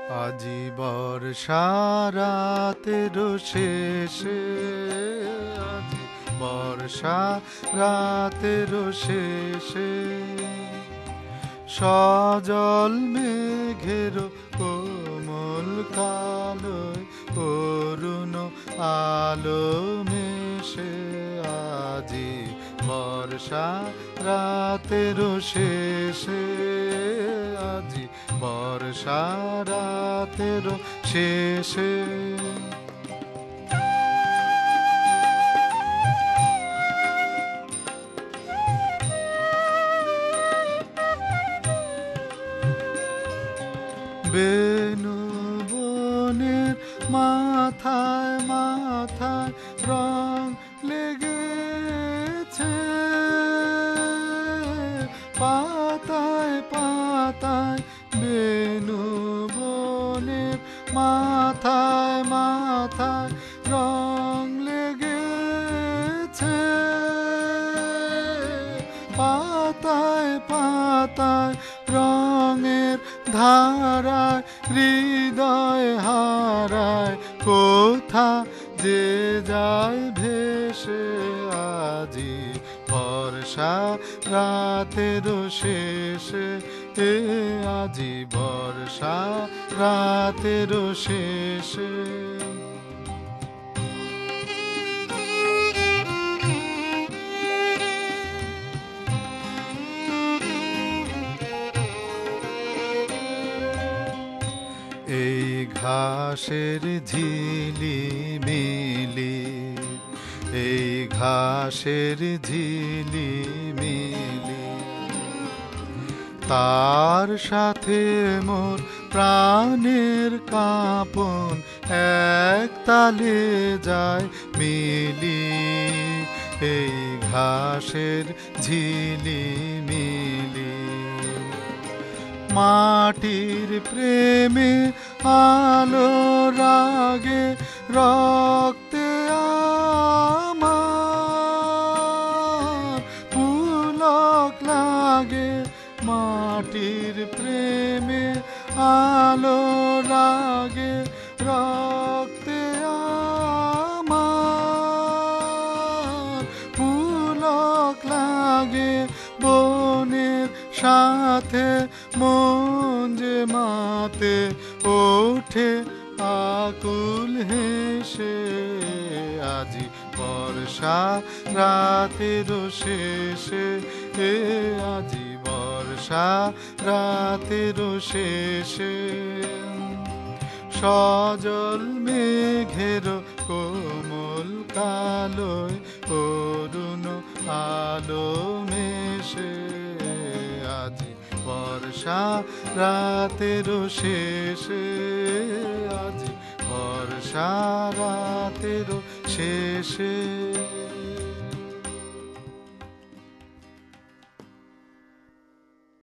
আজি বর্ষা রাতের শেষে, আজি বর্ষা রাতের শেষে, সজল মেঘের কোমল কালোয় অরুণ আলো মেশে। আজি বর্ষা রাতের শেষে, আজি বর্ষা রাতের শেষে। বেনু বনের মাথায় মাথায় রং লেগেছে, পাতায় পাতায় বেনু বনের মাথায় মাথায় রং লেগেছে, পাতায় পাতায় রঙের ধারায় হৃদয় হারায় কোথা যে যায় ভেসে। আজি বর্ষা রাতের শেষে, আজি বর্ষা রাতের শেষে। এই ঘাসের ঝিলিমিলি, এই ঘাসের ঝিলিমিলি, তার সাথে মোর প্রাণের কাঁপন এক তালে যায় মিলি। এই ঘাসের ঝিলিমিলি, মাটির প্রেমে আলো রাগে রক্তে আমার পুলক লাগে। মাটির প্রেমে আলো রাগে রক্তে আমার পুলক লাগে। বনের সাথে মন যে মাতে ওঠে আকুল হেসে। আজি বর্ষা রাতের শেষে, আজি বর্ষা রাতের শেষে, সজল মেঘের কোমল কালোয় অরুণ আলো মেশে। আজি বর্ষা রাতের শেষে, আজি বর্ষা রাতের শেষে।